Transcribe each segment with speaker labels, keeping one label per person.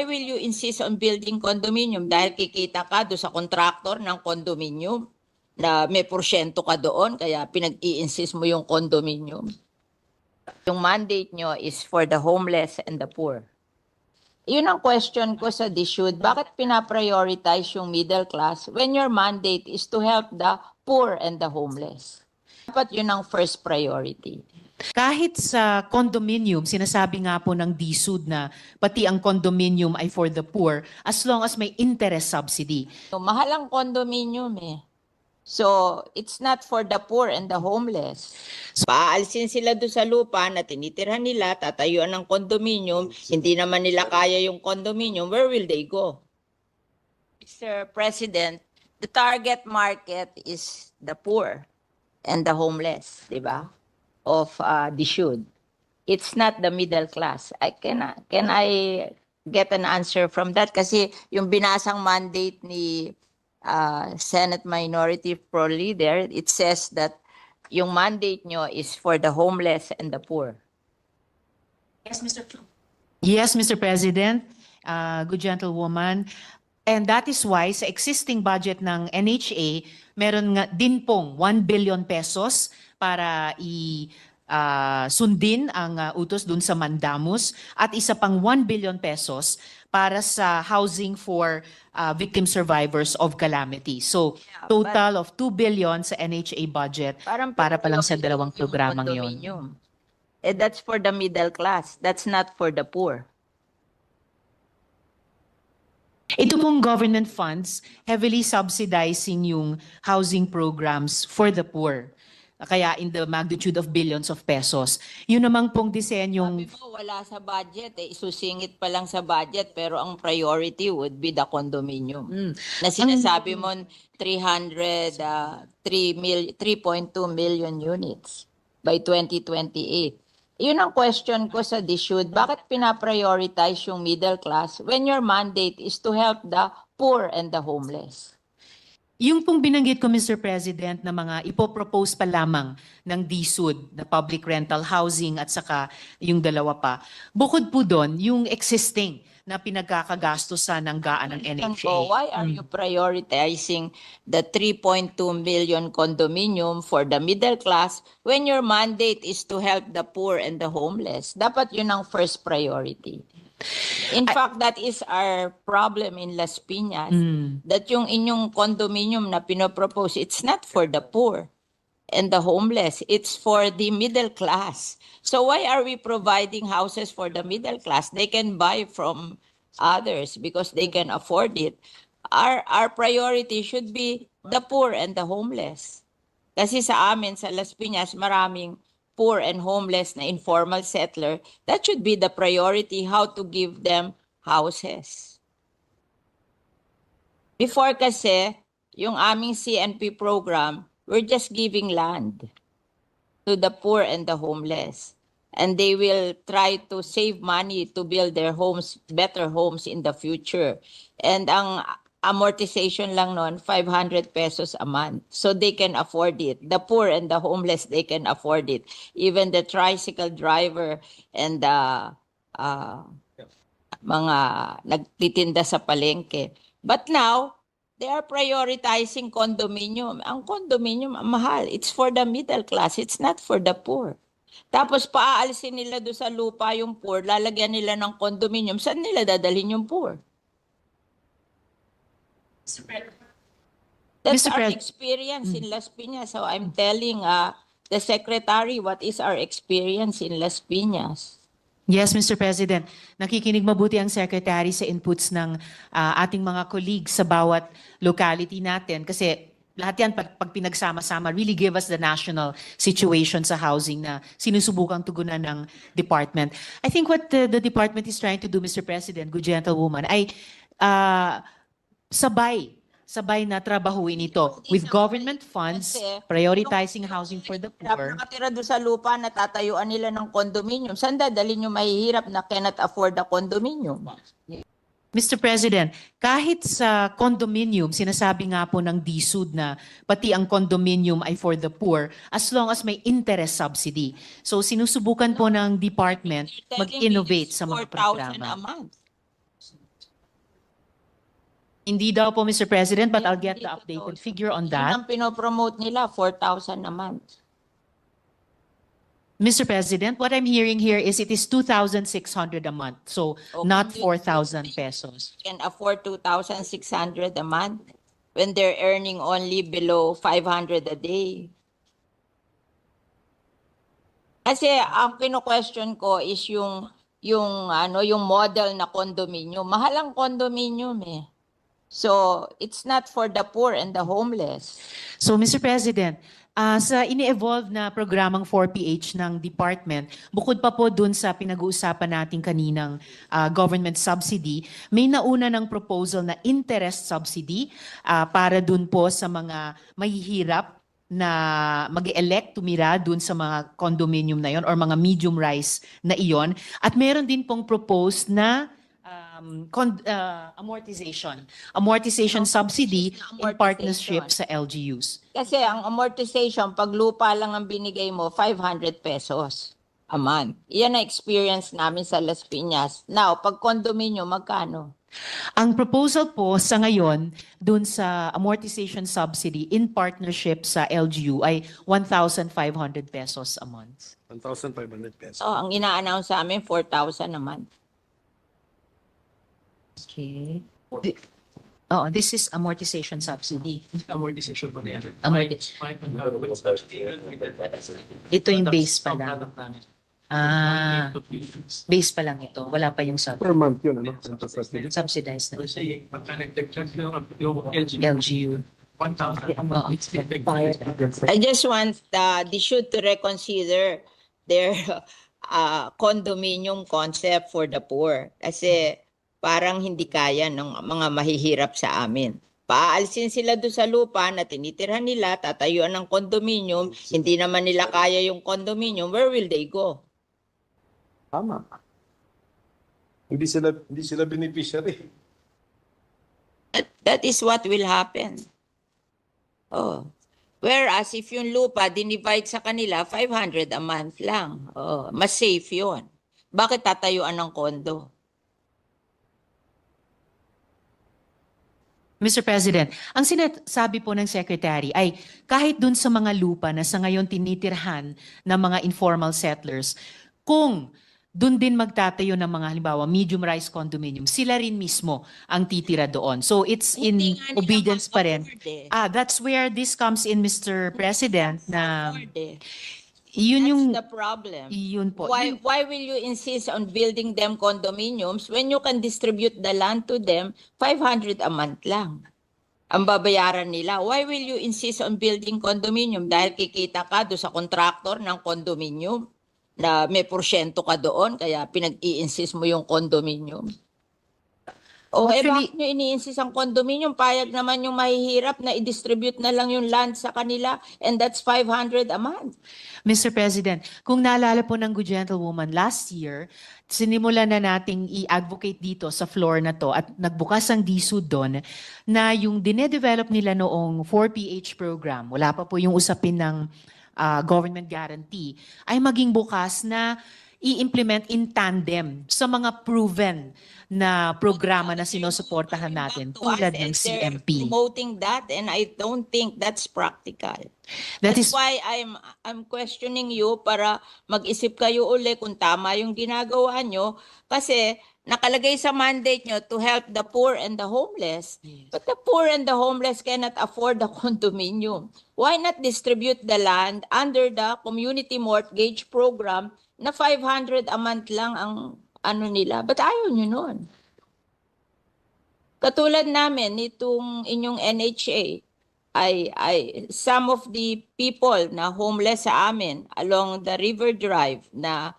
Speaker 1: Why will you insist on building condominium? Dahil kikita ka do sa contractor ng condominium na may porsyento ka doon, kaya pinag-i-insist mo yung condominium. Yung mandate nyo is for the homeless and the poor. Yun ang question ko sa DSUD. Bakit pinaprioritize yung middle class when your mandate is to help the poor and the homeless? Dapat yun ang first priority.
Speaker 2: Kahit sa condominium, sinasabi nga po ng DSUD na pati ang condominium ay for the poor as long as may interest subsidy.
Speaker 1: So, mahal ang condominium eh. So, it's not for the poor and the homeless. So, paalisin sila doon sa lupa na tinitirhan nila, tatayuan ng condominium, hindi naman nila kaya yung condominium, where will they go? Mr. President, the target market is the poor and the homeless, di ba? Of DSUD. It's not the middle class. Can I get an answer from that? Kasi yung binasang mandate ni Senate Minority Pro Leader, it says that yung mandate nyo is for the homeless and the poor.
Speaker 2: Yes, Mr. President, good gentlewoman. And that is why sa existing budget ng NHA, meron nga din pong 1 billion pesos para sundin ang utos dun sa Mandamus at isa pang 1 billion pesos para sa housing for victim survivors of calamity. So, total of 2 billion sa NHA budget para pa lang sa dalawang programang yon.
Speaker 1: Eh, that's for the middle class. That's not for the poor.
Speaker 2: Ito pong government funds heavily subsidizing yung housing programs for the poor. Kaya in the magnitude of billions of pesos. Yun namang pong disenyong...
Speaker 1: Sabi mo, wala sa budget. Isusingit pa lang sa budget pero ang priority would be the condominium. Na sinasabi mo 3.2 million units by 2028. Yun ang question ko sa DSUD. Bakit pinaprioritize yung middle class when your mandate is to help the poor and the homeless?
Speaker 2: Yung pong binanggit ko, Mr. President, na mga ipopropose pa lamang ng DSUD na public rental housing at saka yung dalawa pa. Bukod po doon, yung existing na pinagkakagastusan ng gaan ng NHA.
Speaker 1: So why are you prioritizing the 3.2 million condominium for the middle class when your mandate is to help the poor and the homeless? Dapat yun ang first priority. In fact, that is our problem in Las Piñas. That yung inyong condominium na pinopropose, it's not for the poor and the homeless. It's for the middle class. So why are we providing houses for the middle class? They can buy from others because they can afford it. Our priority should be the poor and the homeless. Kasi sa amin, sa Las Piñas, maraming poor and homeless na informal settler. That should be the priority, how to give them houses. Before kasi, yung aming CNP program, we're just giving land to the poor and the homeless. And they will try to save money to build their homes, better homes in the future. And ang amortization lang noon, 500 pesos a month. So they can afford it. The poor and the homeless, they can afford it. Even the tricycle driver and the mga nagtitinda sa palengke. But now, they are prioritizing condominium. Ang condominium, mahal. It's for the middle class. It's not for the poor. Tapos paaalisin nila doon sa lupa yung poor, lalagyan nila ng condominium. Saan nila dadalhin yung poor? That's our experience in Las Piñas. So I'm telling the secretary what is our experience in Las Piñas.
Speaker 2: Yes, Mr. President. Nakikinig mabuti ang Secretary sa inputs ng ating mga colleagues sa bawat locality natin. Kasi lahat yan, pag pinagsama-sama, really give us the national situation sa housing na sinusubukang tugunan ng department. I think what the department is trying to do, Mr. President, good gentlewoman, ay sabay na trabahuin ito with government funds, prioritizing housing for the poor.
Speaker 1: Nakatira doon sa lupa na tatayuan nila ng condominium. Saan dadalhin yung mahihirap na cannot afford the condominium?
Speaker 2: Mr. President, kahit sa condominium, sinasabi nga po ng DSUD na pati ang condominium ay for the poor as long as may interest subsidy. So sinusubukan po ng department mag-innovate sa mga programa.
Speaker 1: 4,000 a month.
Speaker 2: Hindi daw po, Mr. President, but I'll get
Speaker 1: Hindi
Speaker 2: the
Speaker 1: totoo.
Speaker 2: updated figure on
Speaker 1: Yun
Speaker 2: that.
Speaker 1: ang pinopromote nila, 4,000 a month.
Speaker 2: Mr. President, what I'm hearing here is it is 2,600 a month, so
Speaker 1: Oh,
Speaker 2: not
Speaker 1: kung you-
Speaker 2: 4,000 pesos.
Speaker 1: Can afford 2,600 a month when they're earning only below 500 a day. Kasi ang kino-question ko is yung model na condominium. Mahal ang condominium eh. So, it's not for the poor and the homeless.
Speaker 2: So, Mr. President, sa ini-evolve na programang 4PH ng department, bukod pa po dun sa pinag-uusapan natin kaninang government subsidy, may nauna ng proposal na interest subsidy para dun po sa mga mahihirap na mag-elect tumira dun sa mga condominium na yon or mga medium rise na iyon. At meron din pong proposed na amortization subsidy in partnership sa LGUs.
Speaker 1: Kasi ang amortization, pag lupa lang ang binigay mo, 500 pesos a month. Iyan ang experience namin sa Las Piñas. Now, pag condominium, magkano?
Speaker 2: Ang proposal po sa ngayon dun sa amortization subsidy in partnership sa LGU ay 1,500 pesos a month.
Speaker 3: 1,500 pesos.
Speaker 1: So, ang ina-announce sa amin, 4,000 a month.
Speaker 2: Okay. This is amortization subsidy.
Speaker 3: Amortization pa niya.
Speaker 2: Ito yung base pa lang. Base pa lang ito. Wala pa yung
Speaker 3: Per month yun, ano?
Speaker 2: subsidized na.
Speaker 3: Kasi pagka nag-check yung
Speaker 2: LGU.
Speaker 3: 1,000.
Speaker 1: I just want the should to reconsider their condominium concept for the poor. Kasi parang hindi kaya ng mga mahihirap sa amin. Paalisin sila doon sa lupa na tinitirhan nila, tatayuan ng condominium, hindi naman nila kaya yung condominium, where will they go?
Speaker 3: Tama. Hindi sila beneficiary.
Speaker 1: That is what will happen. Oh. Whereas if yung lupa dinivide sa kanila, 500 a month lang. Oh, mas safe yun. Bakit tatayuan ng kondo?
Speaker 2: Mr. President, ang sinasabi po ng Secretary ay kahit dun sa mga lupa na sa ngayon tinitirhan ng mga informal settlers, kung dun din magtatayo ng mga halimbawa medium-rise condominium, sila rin mismo ang titira doon. So it's
Speaker 1: Hindi
Speaker 2: in
Speaker 1: nga nila
Speaker 2: obedience pa rin.
Speaker 1: ma-afford eh.
Speaker 2: That's where this comes in, Mr. President, na
Speaker 1: Afford eh.
Speaker 2: yun yung,
Speaker 1: That's the problem.
Speaker 2: yun po.
Speaker 1: Why will you insist on building them condominiums when you can distribute the land to them 500 a month lang? Ang babayaran nila. Why will you insist on building condominium? Dahil kikita ka do sa contractor ng condominium na may porsyento ka doon, kaya pinag-i-insist mo yung condominium. O
Speaker 2: Actually,
Speaker 1: bakit nyo ini-insist ang condominium? Payag naman yung mahihirap na i-distribute na lang yung land sa kanila and that's 500 a month.
Speaker 2: Mr. President, kung naalala po ng Good Gentlewoman last year, sinimulan na nating i-advocate dito sa floor na to at nagbukas ang DSUD doon na yung dinedevelop nila noong 4PH program, wala pa po yung usapin ng government guarantee, ay maging bukas na i-implement in tandem sa mga proven na programa na sinusuportahan natin tulad ng CMP.
Speaker 1: Promoting that and I don't think that's practical.
Speaker 2: That
Speaker 1: That's
Speaker 2: is
Speaker 1: why I'm questioning you para mag-isip kayo uli kung tama yung ginagawa nyo kasi nakalagay sa mandate nyo to help the poor and the homeless. But the poor and the homeless cannot afford the condominium. Why not distribute the land under the community mortgage program na 500 a month lang ang ano nila? But ayaw nyo nun. Katulad namin, itong inyong NHA, ay some of the people na homeless sa amin along the River Drive na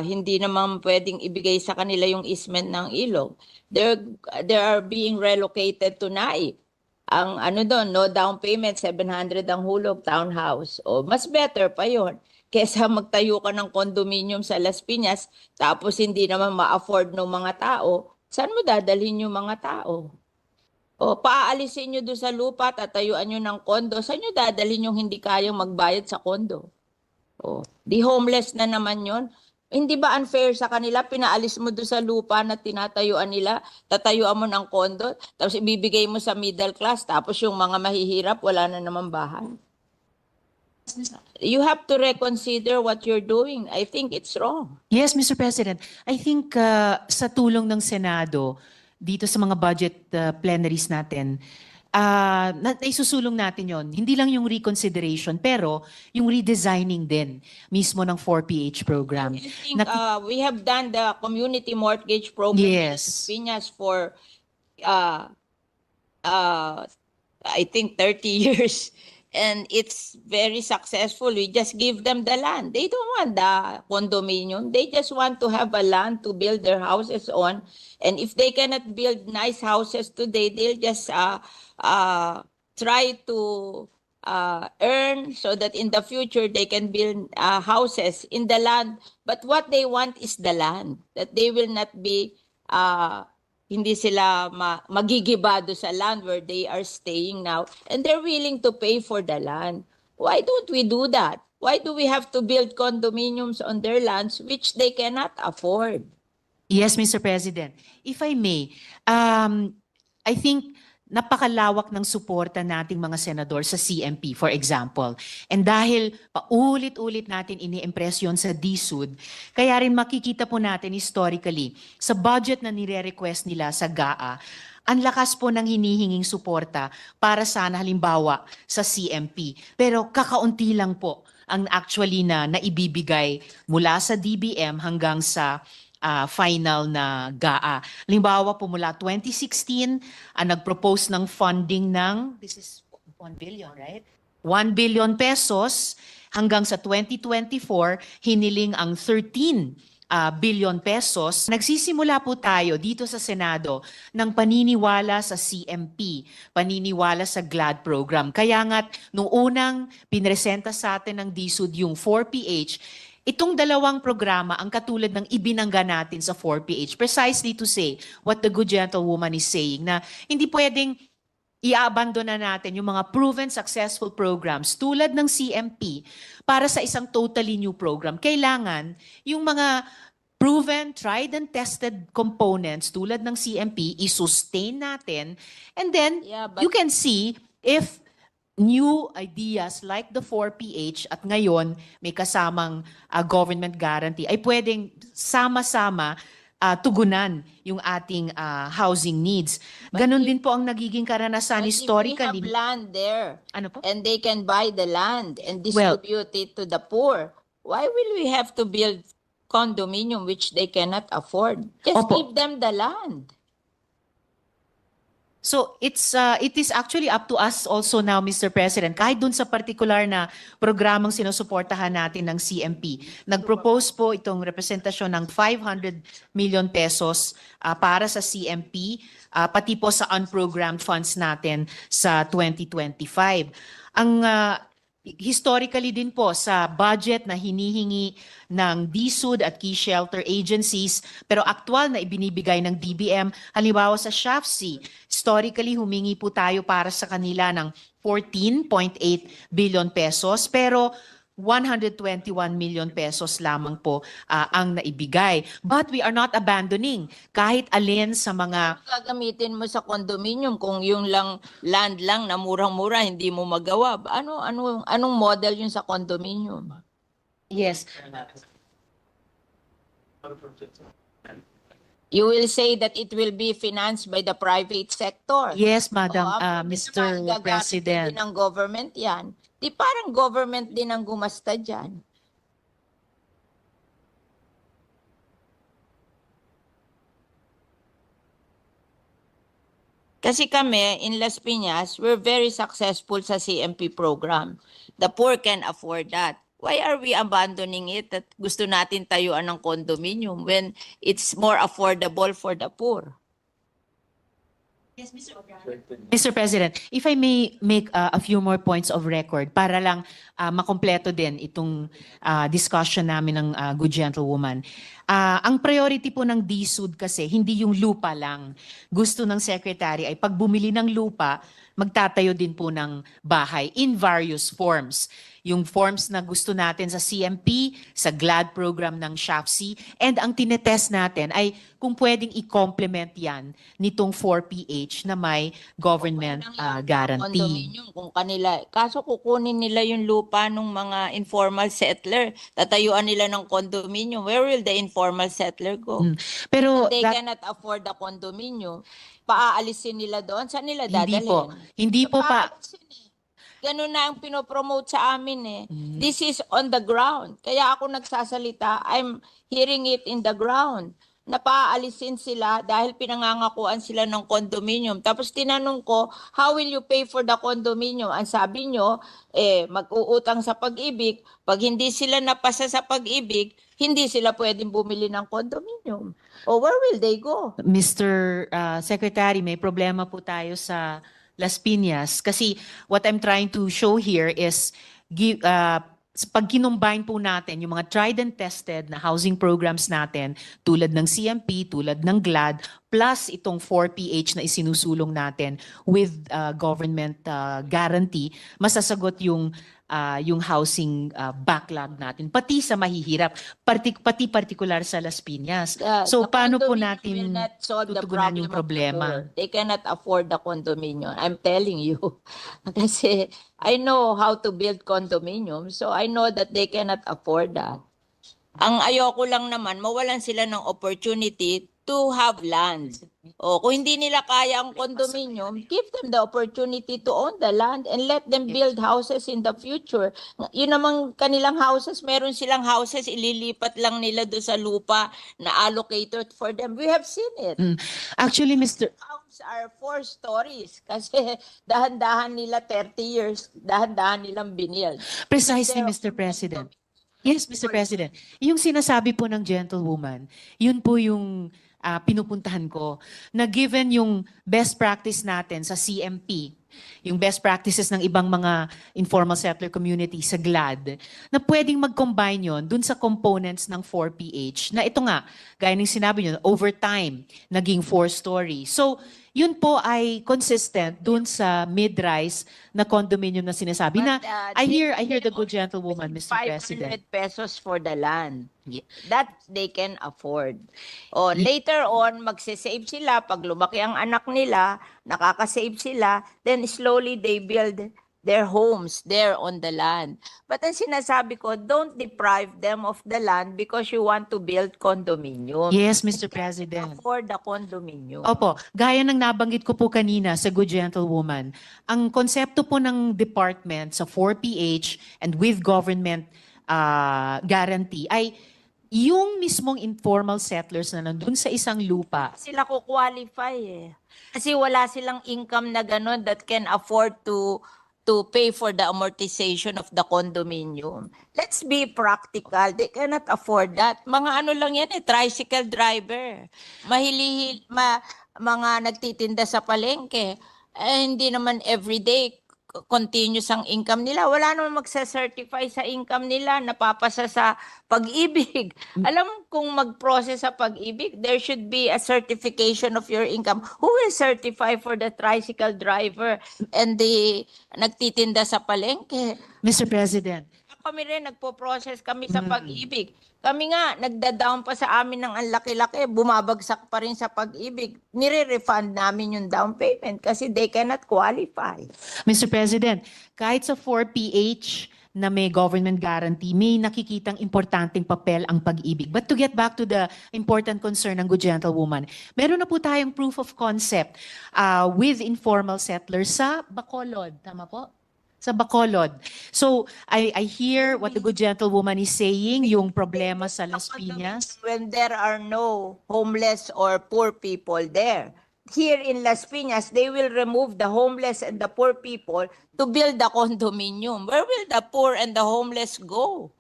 Speaker 1: hindi naman pwedeng ibigay sa kanila yung easement ng ilog. They are being relocated to Naip. Ang ano doon, no down payment, 700 ang hulog, townhouse. O mas better pa yon kesa magtayo ka ng condominium sa Las Piñas tapos hindi naman ma-afford ng mga tao. Saan mo dadalhin yung mga tao? O paaalisin nyo doon sa lupa, tatayuan nyo ng kondo. Saan nyo dadalhin yung hindi kayang magbayad sa kondo? O, di homeless na naman yon. Hindi ba unfair sa kanila? Pinaalis mo doon sa lupa na tinatayuan nila, tatayuan mo ng kondo, tapos ibibigay mo sa middle class, tapos yung mga mahihirap, wala na naman bahay. You have to reconsider what you're doing. I think it's wrong.
Speaker 2: Yes, Mr. President. I think sa tulong ng Senado, dito sa mga budget plenaries natin, isusulong natin yon. Hindi lang yung reconsideration, pero yung redesigning din mismo ng 4PH program.
Speaker 1: I think we have done the community mortgage program in
Speaker 2: Yes.
Speaker 1: Las Piñas for I think 30 years. And it's very successful. We just give them the land. They don't want the condominium. They just want to have a land to build their houses on. And if they cannot build nice houses today, they'll just try to earn so that in the future they can build houses in the land. But what they want is the land. That they will not be hindi sila magigibado sa land where they are staying now, and they're willing to pay for the land. Why don't we do that? Why do we have to build condominiums on their lands which they cannot afford?
Speaker 2: Yes, Mr. President. If I may, I think napakalawak ng suporta nating mga senador sa CMP, for example. And dahil paulit-ulit natin ini-impress yun sa DSUD, kaya rin makikita po natin historically, sa budget na nire-request nila sa GAA, ang lakas po ng hinihinging suporta para sana halimbawa sa CMP. Pero kakaunti lang po ang actually na naibibigay mula sa DBM hanggang sa final na GAA. Halimbawa po mula 2016, nag-propose ng funding ng, this is 1 billion, right? 1 billion pesos hanggang sa 2024, hiniling ang 13 billion pesos. Nagsisimula po tayo dito sa Senado ng paniniwala sa CMP, paniniwala sa GLAD program. Kaya nga't nung unang pinresenta sa atin ng DSUD yung 4PH, itong dalawang programa ang katulad ng ibinangga natin sa 4PH precisely to say what the good gentlewoman is saying na hindi pwedeng i-abandona natin yung mga proven successful programs tulad ng CMP para sa isang totally new program. Kailangan yung mga proven, tried and tested components tulad ng CMP i-sustain natin, and then you can see if new ideas like the 4PH at ngayon may kasamang government guarantee ay pwedeng sama-sama tugunan yung ating housing needs. Ganon din po ang nagiging karanasan historically.
Speaker 1: If we have land there,
Speaker 2: Ano po?
Speaker 1: and they can buy the land and distribute it to the poor, why will we have to build condominium which they cannot afford? Just
Speaker 2: Opo.
Speaker 1: give them the land.
Speaker 2: So it is actually up to us also now, Mr. President, kahit dun sa particular na programang sinusuportahan natin ng CMP. Nag-propose po itong representasyon ng 500 million pesos para sa CMP, pati po sa unprogrammed funds natin sa 2025. Ang historically din po sa budget na hinihingi ng DSUD at key shelter agencies pero aktual na ibinibigay ng DBM, halimbawa sa SHAFC, historically humingi po tayo para sa kanila ng 14.8 billion pesos pero 121 million pesos lamang po ang naibigay. But we are not abandoning kahit alin sa mga
Speaker 1: Gagamitin mo sa condominium kung yung lang land lang na murang-mura hindi mo magawa. Anong model yun sa condominium?
Speaker 2: yes.
Speaker 1: You will say that it will be financed by the private sector.
Speaker 2: Yes, Madam
Speaker 1: Hindi
Speaker 2: Mr.
Speaker 1: naman gagastusin
Speaker 2: President.
Speaker 1: din ng government yan. Di parang government din ang gumasta dyan. Kasi kami, in Las Piñas, we're very successful sa CMP program. The poor can afford that. Why are we abandoning it at gusto natin tayuan ng condominium when it's more affordable for the poor?
Speaker 2: Mr. President, if I may make a few more points of record para lang makompleto din itong discussion namin ng good gentlewoman. Ang priority po ng DSUD kasi, hindi yung lupa lang. Gusto ng Secretary ay pag bumili ng lupa, magtatayo din po ng bahay in various forms. Yung forms na gusto natin sa CMP, sa GLAD program ng SHAFC, and ang tinetest natin ay kung pwedeng i-complement yan nitong 4PH na may government guarantee.
Speaker 1: Condominium kung kanila. Kaso kukunin nila yung lupa ng mga informal settler. Tatayuan nila ng condominium. Where will the informal settler go?
Speaker 2: Pero
Speaker 1: They
Speaker 2: that-
Speaker 1: cannot afford the condominium. Paaalisin nila doon. Saan nila
Speaker 2: hindi
Speaker 1: dadalhin?
Speaker 2: po. Hindi po pa.
Speaker 1: Paalisin eh. Ganun na ang pinopromote sa amin eh. This is on the ground. Kaya ako nagsasalita, I'm hearing it in the ground. Napaalisin sila dahil pinangangakuan sila ng condominium. Tapos tinanong ko, how will you pay for the condominium? Ang sabi nyo, mag-uutang sa pag-ibig. Pag hindi sila napasa sa pag-ibig, hindi sila pwedeng bumili ng condominium. O where will they go?
Speaker 2: Mr. Secretary, may problema po tayo sa Las Piñas kasi what I'm trying to show here is pag kinumbine po natin yung mga tried and tested na housing programs natin tulad ng CMP, tulad ng GLAD, plus itong 4PH na isinusulong natin with government guarantee, masasagot yung housing backlog natin, pati sa mahihirap, pati partikular sa Las Piñas. So
Speaker 1: The
Speaker 2: paano po
Speaker 1: condominium
Speaker 2: natin
Speaker 1: will not solve the
Speaker 2: tutugunan
Speaker 1: problem
Speaker 2: yung
Speaker 1: of the
Speaker 2: problema?
Speaker 1: poor. They cannot afford the condominium. I'm telling you. Kasi I know how to build condominium, so I know that they cannot afford that. Ang ayoko lang naman, mawalan sila ng opportunity to have land. O kung hindi nila kaya ang condominium, give them the opportunity to own the land and let them build houses in the future. Yun namang kanilang houses, meron silang houses, ililipat lang nila doon sa lupa na allocated for them. We have seen it.
Speaker 2: Actually, Mr.
Speaker 1: Homes are 4 stories kasi dahan-dahan nila 30 years, dahan-dahan nilang binild.
Speaker 2: Precisely,
Speaker 1: Pero-
Speaker 2: Mr. President. Yes, Mr. President. Yung sinasabi po ng gentlewoman, yun po yung pinupuntahan ko, na given yung best practice natin sa CMP, yung best practices ng ibang mga informal settler community sa GLAD, na pwedeng mag-combine yon dun sa components ng 4PH, na ito nga, gaya ng sinabi nyo, over time, naging 4-story. So, yun po ay consistent dun sa mid-rise na condominium na sinasabi na, I hear the good gentlewoman, Mr.
Speaker 1: 500
Speaker 2: President.
Speaker 1: pesos for the land. That they can afford. O later on, magsisave sila. Pag lumaki ang anak nila, nakakasave sila, then slowly they build their homes there on the land. But ang sinasabi ko, don't deprive them of the land because you want to build condominium.
Speaker 2: Yes, Mr. President.
Speaker 1: Afford the condominium.
Speaker 2: Opo, gaya ng nabanggit ko po kanina sa good gentlewoman, ang konsepto po ng department sa 4PH and with government guarantee ay yung mismong informal settlers na nandun sa isang lupa.
Speaker 1: Sila ko qualify eh. Kasi wala silang income na gano'n that can afford to pay for the amortization of the condominium. Let's be practical. They cannot afford that. Mga ano lang yan eh, tricycle driver. Mga nagtitinda sa palengke. Hindi naman everyday continuous ang income nila. Wala naman magsa-certify sa income nila, napapasa sa pag-ibig. Alam kung mag-process sa pag-ibig, there should be a certification of your income. Who will certify for the tricycle driver and the nagtitinda sa palengke?
Speaker 2: Mr. President,
Speaker 1: Kami rin, nagpo-process kami sa pag-ibig. Kami nga, nagda-down pa sa amin ng ang laki-laki, bumabagsak pa rin sa pag-ibig. Nire-refund namin yung down payment kasi they cannot qualify.
Speaker 2: Mr. President, kahit sa 4PH na may government guarantee, may nakikitang importanteng papel ang pag-ibig. But to get back to the important concern ng good gentlewoman, meron na po tayong proof of concept with informal settlers sa Bacolod. Tama po? Sa Bacolod. So, I hear what the good gentlewoman is saying, yung problema sa Las Piñas.
Speaker 1: When there are no homeless or poor people there. Here in Las Piñas, they will remove the homeless and the poor people to build the condominium. Where will the poor and the homeless go?